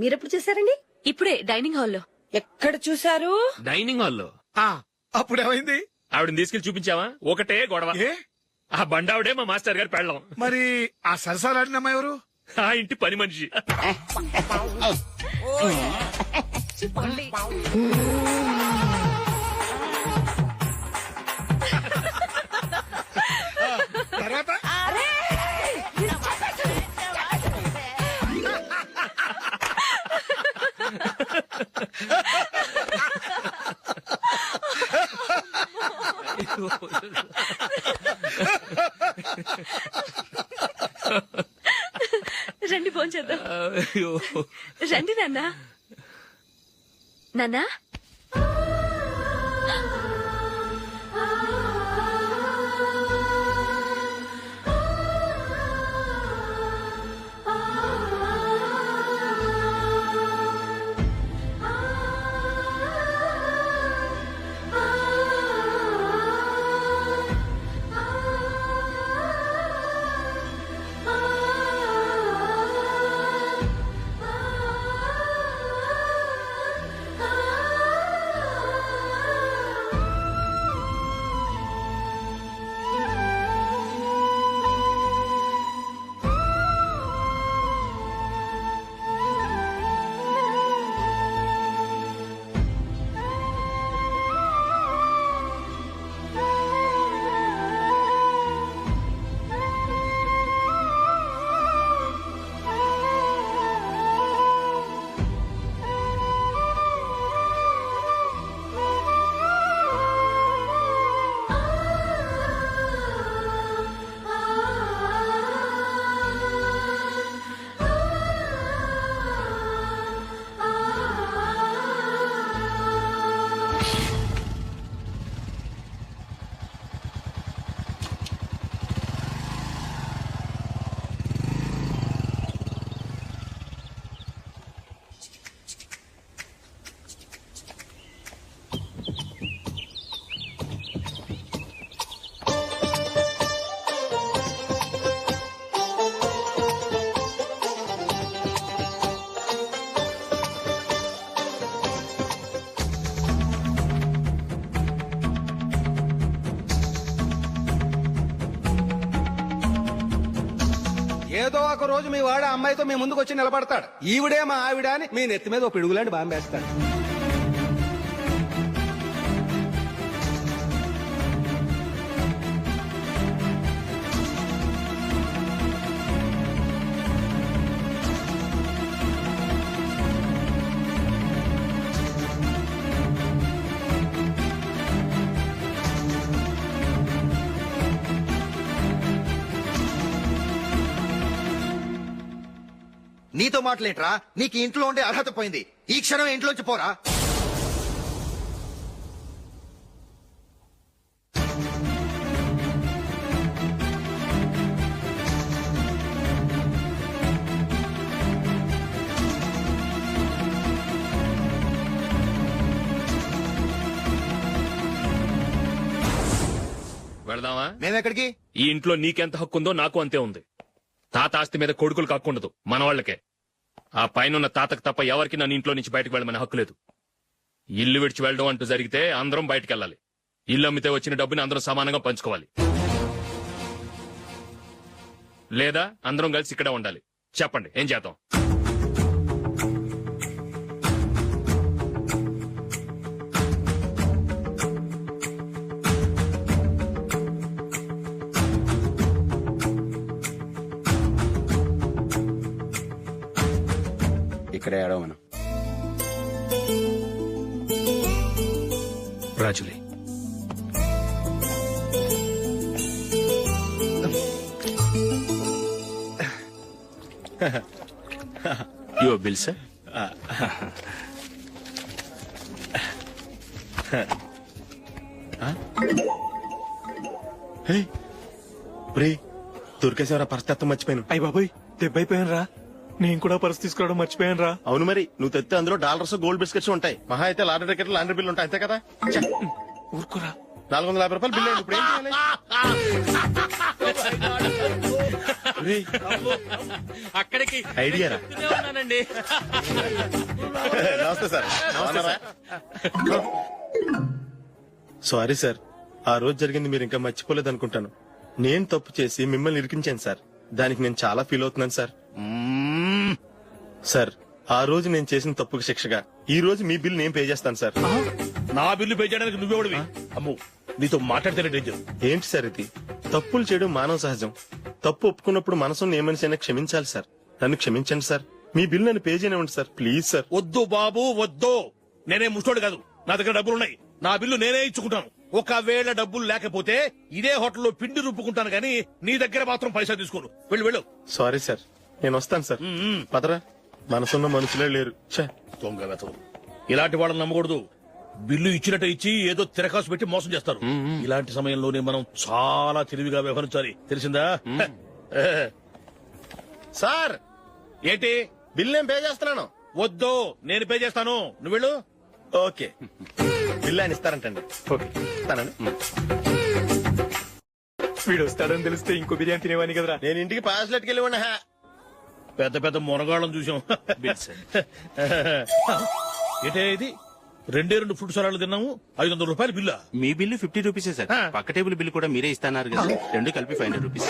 మీరెప్పుడు చూసారండి? ఇప్పుడే డైనింగ్ హాల్లో. ఎక్కడ చూసారు? డైనింగ్ హాల్లో. అప్పుడేమైంది? ఆవిడని తీసుకెళ్లి చూపించావా? ఒకటే గొడవ. ఏ ఆ బండావిడే మా మాస్టర్ గారు పెళ్ళం. మరి ఆ సరసాలాడిన అమ్మాయి ఎవరు? ఆ ఇంటి పని మనిషి. తర్వాత రండి ఫోన్ చేద్దాం. రండి నాన్న. నాన్నా ఏదో ఒక రోజు మీ వాడు అమ్మాయితో మీ ముందుకు వచ్చి నిలబడతాడు. ఈవిడే మా ఆవిడ అని మీ నెత్తి మీద ఓ పిడుగులాంటి బాంబేస్తాడు. నీతో మాటలేంట్రా? నీకు ఇంట్లో ఉండే అర్హత పోయింది. ఈ క్షణం ఇంట్లోంచి పోరా. వెళదామా? మేమెక్కడికి? ఈ ఇంట్లో నీకెంత హక్కు ఉందో నాకు అంతే ఉంది. తాత ఆస్తి మీద కొడుకులు కాకుండదు, మన వాళ్లకే. ఆ పైన తాతకు తప్ప ఎవరికి నన్ను ఇంట్లో నుంచి బయటకు వెళ్ళమని హక్కు లేదు. ఇల్లు విడిచి వెళ్ళడం అంటూ జరిగితే అందరం బయటకు వెళ్ళాలి. ఇల్లు అమ్మితే వచ్చిన డబ్బుని అందరం సమానంగా పంచుకోవాలి. లేదా అందరం కలిసి ఇక్కడే ఉండాలి. చెప్పండి, ఏం చేద్దాం? ఇక్కడే ఏడవమను. రాజులే, యువర్ బిల్ సార్. దొరికేసేవరా పరిస్థితి మర్చిపోయాను. అయ్య బాబాయ్, దెబ్బైపోయాను రా. నేను కూడా పర్స్ తీసుకురావడం మర్చిపోయాను రా. అవును మరి, నువ్వు తెస్తే అందులో డాలర్స్ గోల్డ్ బిస్కెట్స్ ఉంటాయి. మహా అయితే లాటరీ టికెట్ లాండ్రీ బిల్లు ఉంటాయి, అంతే కదా. ఊరుకోరా. 450 రూపాయలు బిల్లు. ఇప్పుడు ఏం చేయాలి? అక్కడికి ఐడియా రా. చెప్తూనే ఉన్నానండి. నమస్తే సార్. సారీ సార్, ఆ రోజు జరిగింది మీరు ఇంకా మర్చిపోలేదు అనుకుంటాను. నేను తప్పు చేసి మిమ్మల్ని ఇరికించాను సార్. దానికి నేను చాలా ఫీల్ అవుతున్నాను సార్. సార్, ఆ రోజు నేను చేసిన తప్పుకి శిక్షగా ఈ రోజు మీ బిల్ నేను పే చేస్తాను సార్. నా బిల్లు పే చేయడానికి నువ్వెవడివి? అమ్ము, నీతో మాట్లాడితేనే డేంజర్. ఏంటి సార్ ఇది? తప్పులు చేయడం మానవ సహజం. తప్పు ఒప్పుకున్నప్పుడు మనసును ఏ మనిషి అయినా క్షమించాలి సార్. నన్ను క్షమించండి సార్. మీ బిల్ నన్ను పే చేయనివ్వండి సార్, ప్లీజ్ సార్. వద్దు బాబు వద్దు. నేనే ముష్టోడు కాదు, నా దగ్గర డబ్బులున్నాయి. నా బిల్లు నేనే ఇచ్చుకుంటాను. ఒకవేళ డబ్బులు లేకపోతే ఇదే హోటల్లో పిండి రుబ్బుకుంటాను గానీ నీ దగ్గర మాత్రం పైసా తీసుకోను. వెళ్ళు వెళ్ళు. సారీ సార్, నేను వస్తాను సార్. పదరా, మనసున్న మనుషులే లేరు. ఛే, దొంగ వెతవు. ఇలాంటి వాళ్ళని నమ్మకూడదు. బిల్లు ఇచ్చినట్టు ఇచ్చి ఏదో తిరకాసు పెట్టి మోసం చేస్తారు. ఇలాంటి సమయంలోనే మనం చాలా తెలివిగా వ్యవహరించాలి, తెలిసిందా? సార్ ఏంటి? బిల్ నేను పే చేస్తున్నాను. వద్దు, నేను పే చేస్తాను. నువ్వు వెళ్ళు. ఓకే, బిల్ ఆయన ఇస్తారంటండి. ఓకే, ఇస్తానండి. వీడు వస్తాడని తెలిస్తే ఇంకో బిర్యానీ తినేవాని కదరా. నేను ఇంటికి పాస్లెట్కి వెళ్ళి ఉన్నా. పెద్ద పెద్ద మునగాళ్ళం చూసాం. ఏంటే ఇది? 2 ఫుడ్ సలాడ్లు తిన్నాము, 500 రూపాయలు బిల్లా? మీ బిల్లు 50 రూపీసే సార్. పక్క టేబుల్ బిల్లు కూడా మీరే ఇస్తాన్నారు కదా, రెండు కలిపి 500 రూపీస్.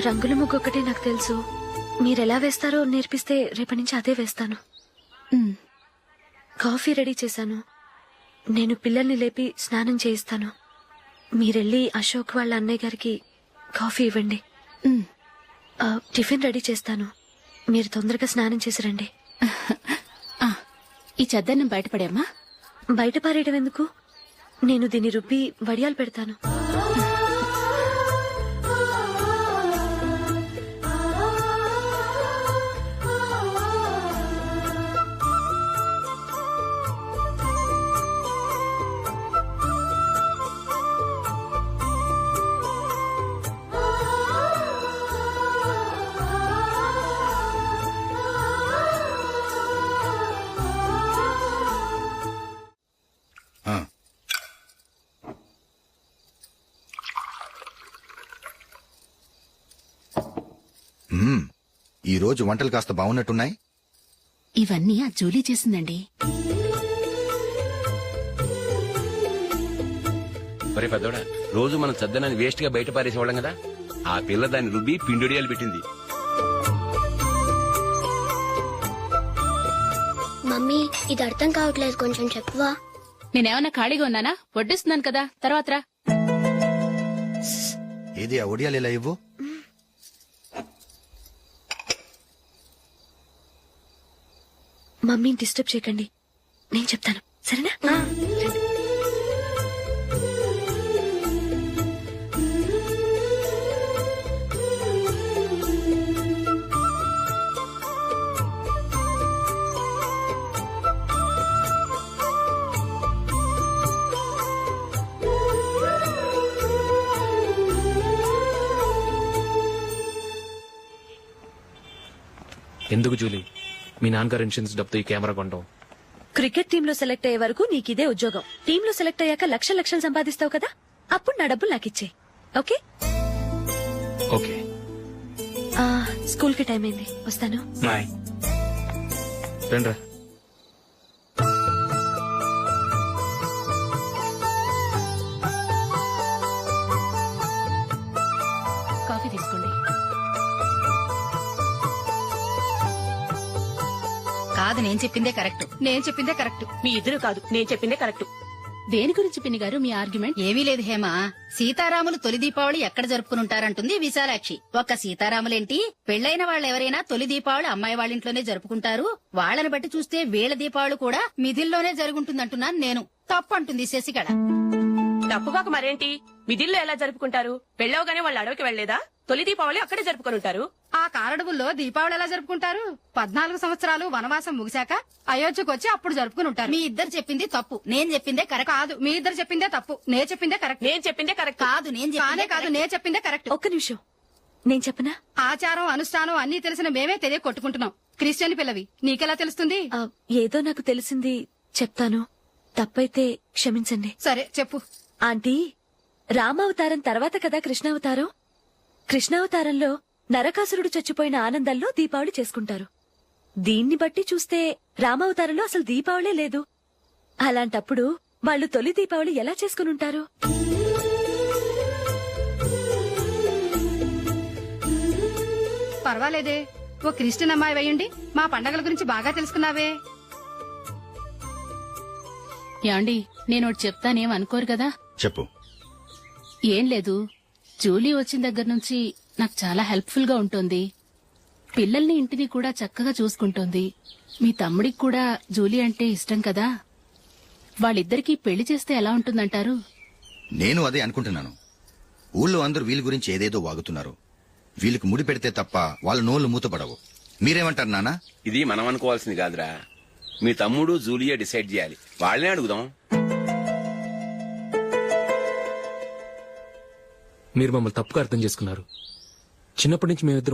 రంగుల ముగ్గు ఒకటే నాకు తెలుసు. మీరెలా వేస్తారో నేర్పిస్తే రేపటి నుంచి అదే వేస్తాను. కాఫీ రెడీ చేశాను. నేను పిల్లల్ని లేపి స్నానం చేయిస్తాను. మీరెళ్ళి అశోక్ వాళ్ళ అన్నయ్య గారికి కాఫీ ఇవ్వండి. టిఫిన్ రెడీ చేస్తాను. మీరు తొందరగా స్నానం చేసి రండి. ఈ చద్దన్నం బయటపడేమ్మా. బయట పారేయడం ఎందుకు? నేను దీన్ని రుబ్బి వడియాలు పెడతాను. ఈ రోజు వంటలు కాస్త బాగున్నట్టున్నాయి. ఇవన్నీ ఆ జూలీ చేసిందండి. మరి పెద్దోడా, రోజు మనం చద్దనాన్ని వేస్ట్ గా బయట పారేసేవాళ్ళం కదా, ఆ పిల్ల దాన్ని రుబ్బి పిండిడియాలు పెట్టింది. మమ్మీ, ఇది అర్థం కావట్లేదు, కొంచెం చెప్పువా. నేనేమన్నా ఖాళీగా ఉన్నానా? వడ్డిస్తున్నాను కదా, తర్వాత రా. ఏది ఆ ఒడియాలు ఇలా ఇవ్వు. మమ్మీని డిస్టర్బ్ చేయకండి, నేను చెప్తాను, సరేనా? ఎందుకు జూలీ, మీ నాన్నగారు ఇన్సూరెన్స్ డబ్బుతో ఈ కెమెరా కొంటాం? క్రికెట్ టీమ్ లో సెలెక్ట్ అయ్యే వరకు నీకిదే ఉద్యోగం. టీమ్ లో సెలెక్ట్ అయ్యాక లక్షలు సంపాదిస్తావు కదా, అప్పుడు నా డబ్బులు నాకిచ్చే. ఓకే? ఓకే. స్కూల్ కి టైం అయింది, వస్తాను. బాయ్. రండ్రా. కాఫీ తీసుకోండి. కాదు, నేను చెప్పిందే కరెక్ట్. నేను చెప్పిందే కరెక్ట్. మీ ఇద్దరు కాదు, నేను చెప్పిందే కరెక్ట్. దేని గురించి పిన్ని గారు మీ ఆర్గ్యుమెంట్? ఏమీ లేదు హేమ. సీతారాములు తొలి దీపావళి ఎక్కడ జరుపుకుంటారంటుంది విశాలాక్షి. ఒక్క సీతారాములేంటి, పెళ్లైన వాళ్ళెవరైనా తొలి దీపావళి అమ్మాయి వాళ్ళింట్లోనే జరుపుకుంటారు. వాళ్ళని బట్టి చూస్తే వీళ్ళ దీపావళి కూడా మిథిల్లోనే జరుగుంటుందంటున్నాను నేను. తప్పు అంటుంది శశికళ. తప్పుగాక మరేంటి మిదిల్లో ఎలా జరుపుకుంటారు? పెళ్ళవగానే వాళ్ళు అడవికి వెళ్లేదా? తొలి దీపావళి అక్కడే జరుపుకొని ఉంటారు. ఆ కారడవుల్లో దీపావళి ఎలా జరుపుకుంటారు? 14 సంవత్సరాలు వనవాసం ముగిశాక అయోధ్యకు వచ్చి అప్పుడు జరుపుకుని ఉంటారు. మీ ఇద్దరు చెప్పింది తప్పు, నేను చెప్పిందే కరెక్ట్. కాదు, మీ ఇద్దరు చెప్పిందే తప్పు, నేను చెప్పిందే కరెక్ట్. నేను చెప్పిందే కరెక్ట్. కాదు, నేను చెప్పిందే కరెక్ట్. ఒక్క నిమిషం, నేను చెప్పనా? ఆచారం అనుష్ఠానం అన్ని తెలిసిన మేమే తెలియ కొట్టుకుంటున్నాం. క్రిస్టియన్ పిల్లవి, నీకెలా తెలుస్తుంది? ఏదో నాకు తెలిసింది చెప్తాను, తప్పైతే క్షమించండి. సరే చెప్పు. ఆంటీ, రామావతారం తర్వాత కదా కృష్ణావతారం. కృష్ణావతారంలో నరకాసురుడు చచ్చిపోయిన ఆనందంలో దీపావళి చేసుకుంటారు. దీన్ని బట్టి చూస్తే రామావతారంలో అసలు దీపావళే లేదు. అలాంటప్పుడు వాళ్ళు తొలి దీపావళి ఎలా చేసుకునుంటారు? పర్వాలేదే, ఓ క్రిస్టియన్ అమ్మాయి వేయండి, మా పండగల గురించి బాగా తెలుసుకున్నావే. యాండి నేనోటి చెప్తానేం అనుకోరు కదా? చెప్పు. ఏం లేదు, జూలీ వచ్చిన దగ్గర నుంచి నాకు చాలా హెల్ప్ఫుల్ గా ఉంటుంది. పిల్లల్ని ఇంటిని కూడా చక్కగా చూసుకుంటోంది. మీ తమ్ముడికి కూడా జూలీ అంటే ఇష్టం కదా. వాళ్ళిద్దరికీ పెళ్లి చేస్తే ఎలా ఉంటుందంటారు? నేను అదే అనుకుంటున్నాను. ఊళ్ళో అందరూ వీళ్ళ గురించి ఏదేదో వాగుతున్నారు. వీళ్ళకి ముడి పెడితే తప్ప వాళ్ళ నోళ్లు మూతపడవు. మీరేమంటారు నాన్న? ఇది మనం అనుకోవాల్సింది కాదురా, మీ తమ్ముడు జూలియా డిసైడ్ చేయాలి. వాళ్ళనే అడుగుదాం. మీరు మమ్మల్ని తప్పుగా అర్థం చేసుకున్నారు. చిన్నప్పటి నుంచి మేమిద్దరం